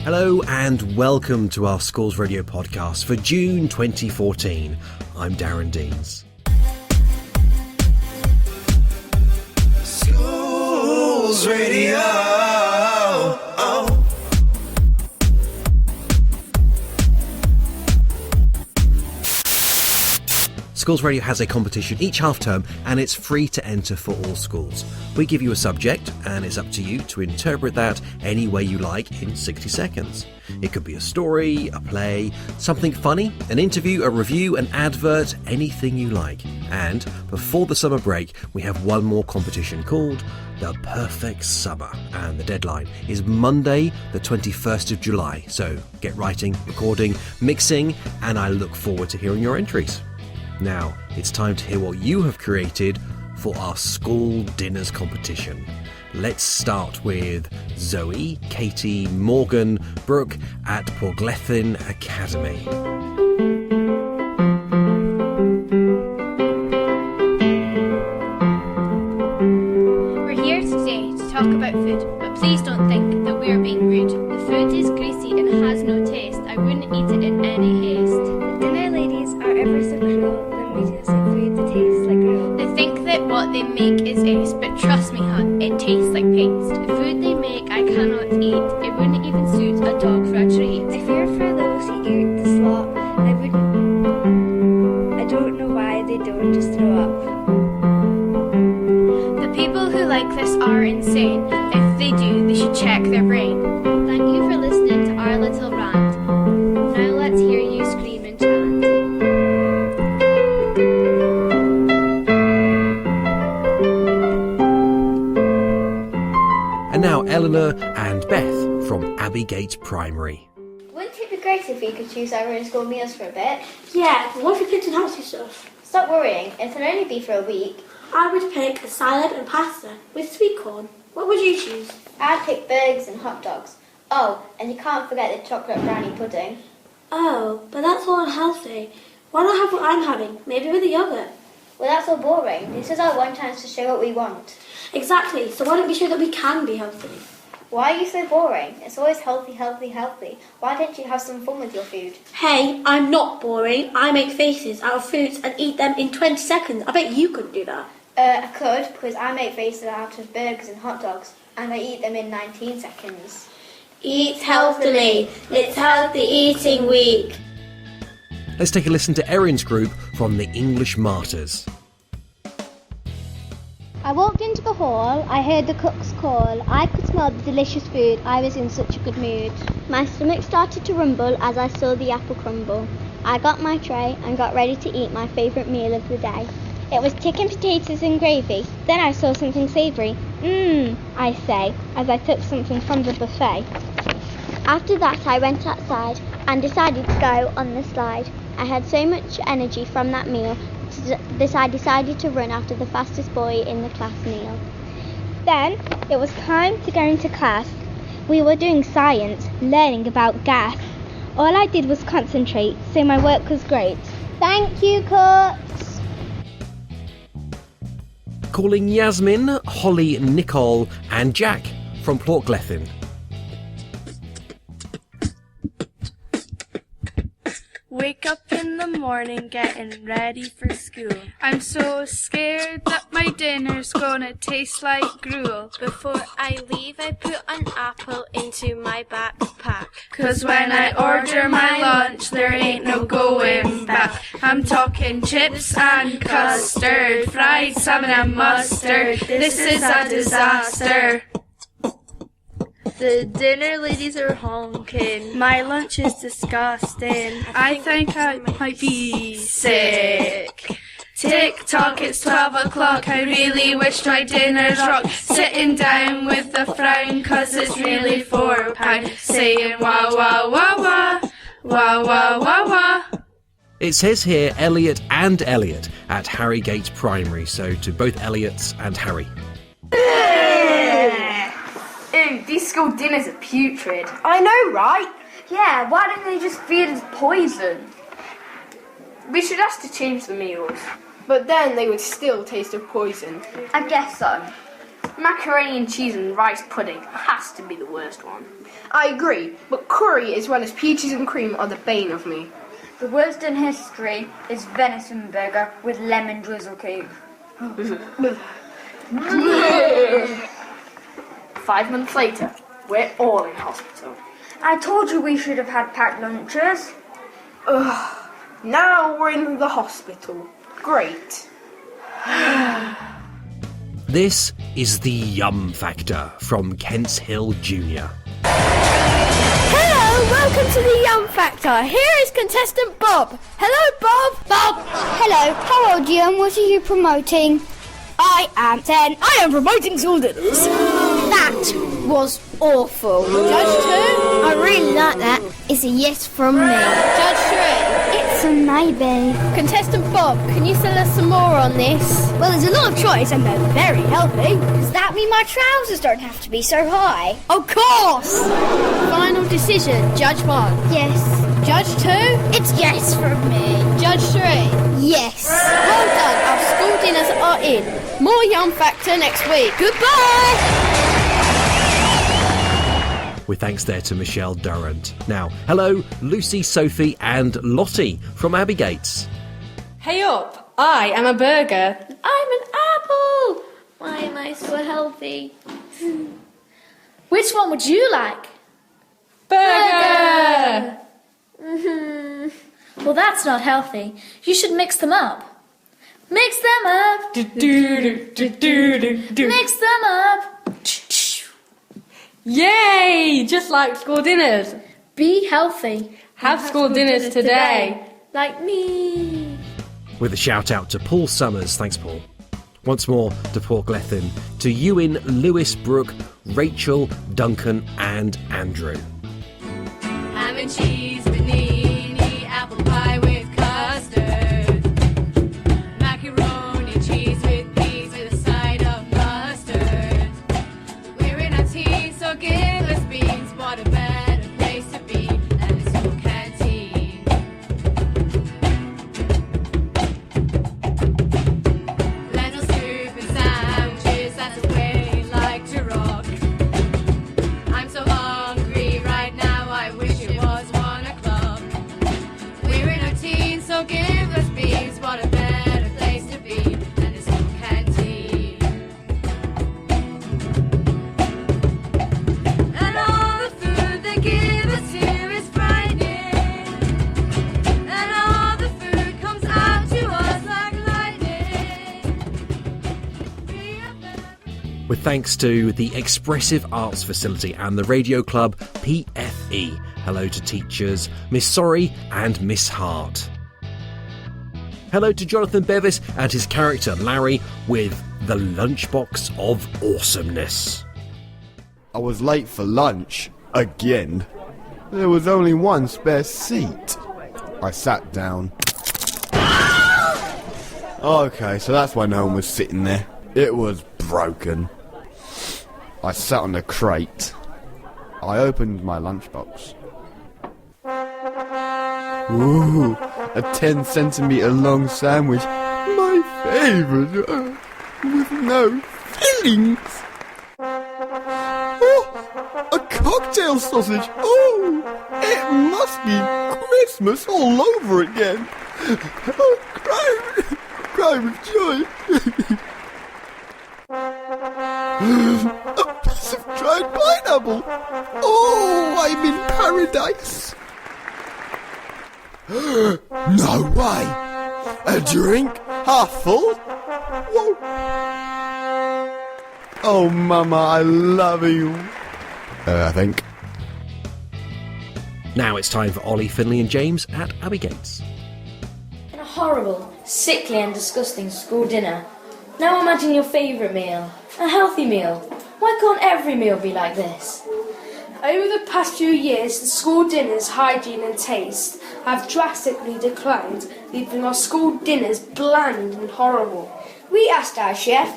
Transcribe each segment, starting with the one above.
Hello and welcome to our Schools Radio podcast for June 2014. I'm Darren Deans. Schools Radio. Schools Radio has a competition each half term and it's free to enter for all schools. We give you a subject and it's up to you to interpret that any way you like in 60 seconds. It could be a story, a play, something funny, an interview, a review, an advert, anything you like. And before the summer break, we have one more competition called The Perfect Summer. And the deadline is Monday, the 21st of July. So get writing, recording, mixing, and I look forward to hearing your entries. Now, it's time to hear what you have created for our school dinners competition. Let's start with Zoe, Katie, Morgan, Brooke at Portglethin Academy. We're here today to talk about food, but please don't think that we're being rude. The food is greasy and has no taste. I wouldn't eat it in any haste. The dinner ladies are ever so cruel. They're making us food that tastes like gruel. They think that what they make is ace, but trust me, hun, it tastes like paste. The food they make I cannot eat. It wouldn't even suit a dog for a treat. I fear for those who eat the slop. I don't know why they don't just throw up. The people who like this are insane. If they do, they should check their brain. Thank you for listening to our little rant. Now let's hear you scream and chant. And now Eleanor and Beth from Abbey Gate Primary. Wouldn't it be great if we could choose our own school meals for a bit? Yeah, but what if we picked unhealthy stuff? Stop worrying, it'll only be for a week. I would pick a salad and pasta with sweet corn. What would you choose? I'd pick burgers and hot dogs. Oh, and you can't forget the chocolate brownie pudding. Oh, but that's all unhealthy. Why not have what I'm having? Maybe with a yogurt. Well, that's all boring. This is our one chance to show what we want. Exactly, so why don't we show that we can be healthy? Why are you so boring? It's always healthy, healthy, healthy. Why don't you have some fun with your food? Hey, I'm not boring. I make faces out of foods and eat them in 20 seconds. I bet you couldn't do that. I could, because I make faces out of burgers and hot dogs, and I eat them in 19 seconds. Eat healthily. It's Healthy Eating Week. Let's take a listen to Erin's group from the English Martyrs. I walked into the hall, I heard the cook's call, I could smell the delicious food, I was in such a good mood. My stomach started to rumble as I saw the apple crumble. I got my tray and got ready to eat my favourite meal of the day. It was chicken, potatoes and gravy. Then I saw something savoury. I say, as I took something from the buffet. After that I went outside and decided to go on the slide. I had so much energy from that meal that I decided to run after the fastest boy in the class, Neil. Then it was time to go into class. We were doing science, learning about gas. All I did was concentrate, so my work was great. Thank you, cooks! Calling Yasmin, Holly, Nicole and Jack from Portglethin. Wake up in the morning getting ready for school. I'm so scared that my dinner's gonna taste like gruel. Before I leave, I put an apple into my backpack. 'Cause when I order my lunch, there ain't no going back. I'm talking chips and custard, fried salmon and mustard. This is a disaster. The dinner ladies are honking. My lunch is disgusting. I think I might be sick. Tick tock, it's 12 o'clock. I really wish my dinner's rock. Sitting down with a frown, 'cause it's really £4. Saying wah wah wah wah, wah wah wah wah. It says here Elliot and Elliot at Harrogate Primary, so to both Elliots and Harry. Ew, these school dinners are putrid. I know, right? Yeah, why don't they just feed us poison? We should ask to change the meals. But then they would still taste of poison. I guess so. Macaroni and cheese and rice pudding has to be the worst one. I agree, but curry as well as peaches and cream are the bane of me. The worst in history is venison burger with lemon drizzle cake. 5 months later, we're all in hospital. I told you we should have had packed lunches. Ugh. Now we're in the hospital. Great. This is the Yum Factor from Kents Hill Jr. Hello, welcome to the Yum Factor. Here is contestant Bob. Hello, Bob. Bob. Hello, how old are you and what are you promoting? I am 10. I am promoting school dinners. That was awful. Judge 2? I really like that. It's a yes from me. Judge 3? It's a maybe. Contestant Bob, can you tell us some more on this? Well, there's a lot of choice and they're very healthy. Does that mean my trousers don't have to be so high? Of course! Final decision, Judge 1. Yes. Judge 2? It's yes from me. Judge 3? Yes. Well done, our school dinners are in. More Yum Factor next week. Goodbye! With thanks there to Michelle Durrant. Now, hello, Lucy, Sophie and Lottie from Abbey Gates. Hey up, I am a burger. I'm an apple. Why am I so healthy? Which one would you like? Burger! Well, that's not healthy. You should mix them up. Mix them up. Mix them up. Yay! Just like school dinners. Be healthy. Have school dinners today. Like me. With a shout out to Paul Summers. Thanks, Paul. Once more to Portlethen, to Ewan, Lewis, Brooke, Rachel, Duncan and Andrew. Ham and cheese, panini, apple pie with custard, macaroni cheese with peas with a side of mustard. We're in our teens, so give us beans. What a better place to be than the school canteen. Lentil soup and sandwiches, that's the way we like to rock. I'm so hungry right now, I wish it was 1 o'clock. We're in our teens, so give us beans. What a better place to be than the school canteen. And all the food they give us here is frightening. And all the food comes out to us like lightning. With thanks to the Expressive Arts Facility and the Radio Club PFE. Hello to teachers Miss Sorry and Miss Hart. Hello to Jonathan Bevis and his character Larry with the Lunchbox of Awesomeness. I was late for lunch, again. There was only one spare seat. I sat down. Okay, so that's why no one was sitting there. It was broken. I sat on the crate. I opened my lunchbox. Ooh, a 10-centimetre long sandwich. My favourite. With no fillings. Oh, a cocktail sausage. Oh, it must be Christmas all over again. Oh, cry with joy. A piece of dried pineapple. Oh, I'm in paradise. No way. A drink? Half full? Whoa. Oh, Mama, I love you. I think. Now it's time for Ollie, Finley and James at Abbey Gates. And a horrible, sickly and disgusting school dinner. Now imagine your favourite meal. A healthy meal. Why can't every meal be like this? Over the past few years, the school dinners' hygiene and taste have drastically declined, leaving our school dinners bland and horrible. We asked our chef,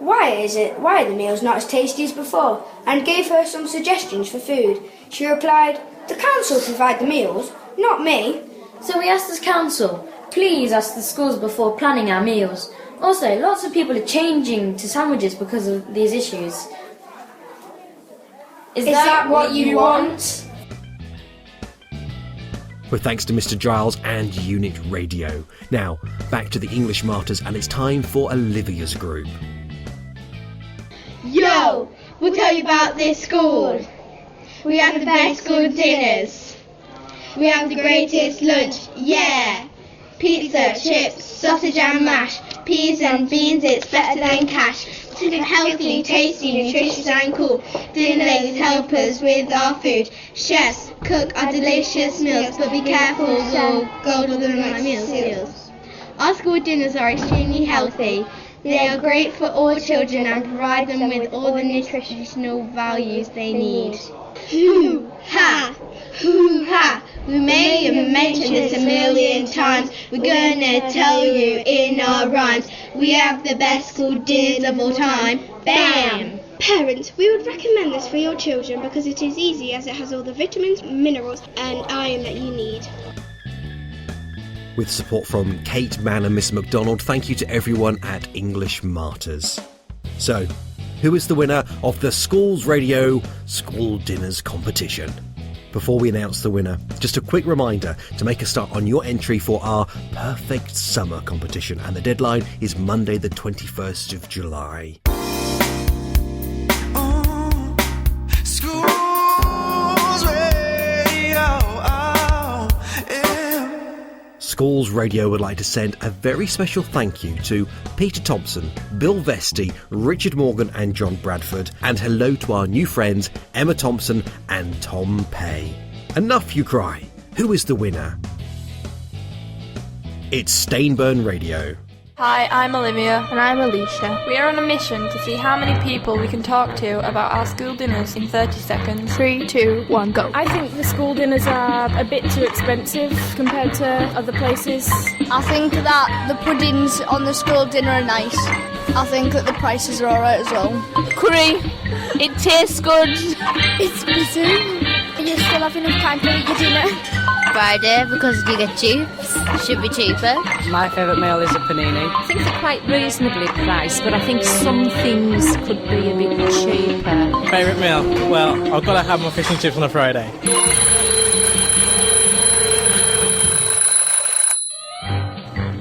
why are the meals not as tasty as before, and gave her some suggestions for food. She replied, the council provide the meals, not me. So we asked the council, please ask the schools before planning our meals. Also, lots of people are changing to sandwiches because of these issues. Is that what you want? With thanks to Mr. Giles and Unit Radio. Now, back to the English Martyrs, and it's time for Olivia's group. Yo, we'll tell you about this school. We have the best school dinners. We have the greatest lunch, yeah. Pizza, chips, sausage and mash, peas and beans, it's better than cash. Healthy, tasty, nutritious and cool. Dinner ladies help us with our food. Chefs cook our delicious meals, but be careful, we'll go to the right meals. Our school dinners are extremely healthy. They are great for all children and provide them with all the nutritional values they need. Hoo-ha! Hoo-ha! We may have mentioned this a million times. We're gonna tell you in our rhymes. We have the best school dinners of all time. Bam! Parents, we would recommend this for your children because it is easy as it has all the vitamins, minerals and iron that you need. With support from Kate Mann and Miss McDonald, thank you to everyone at English Martyrs. So, who is the winner of the Schools Radio School Dinners competition? Before we announce the winner, just a quick reminder to make a start on your entry for our Perfect Summer competition, and the deadline is Monday the 21st of July. Schools Radio would like to send a very special thank you to Peter Thompson, Bill Vesti, Richard Morgan and John Bradford, and hello to our new friends Emma Thompson and Tom Pay. Enough you cry. Who is the winner? It's Stainburn Radio. Hi, I'm Olivia. And I'm Alicia. We are on a mission to see how many people we can talk to about our school dinners in 30 seconds. 3, 2, 1, go. I think the school dinners are a bit too expensive compared to other places. I think that the puddings on the school dinner are nice. I think that the prices are alright as well. Curry, it tastes good. It's busy. Are you still having enough time to eat your dinner? Friday, because you get chips. Should be cheaper. My favourite meal is a panini. I think they're quite reasonably priced, but I think some things could be a bit cheaper. Favourite meal? Well, I've got to have my fish and chips on a Friday.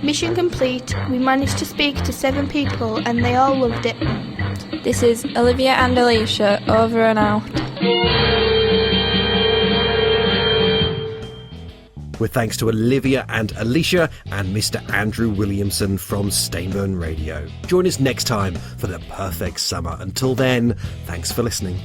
Mission complete. We managed to speak to 7 people and they all loved it. This is Olivia and Alicia, over and out. With thanks to Olivia and Alicia and Mr. Andrew Williamson from Stainburn Radio. Join us next time for the perfect summer. Until then, thanks for listening.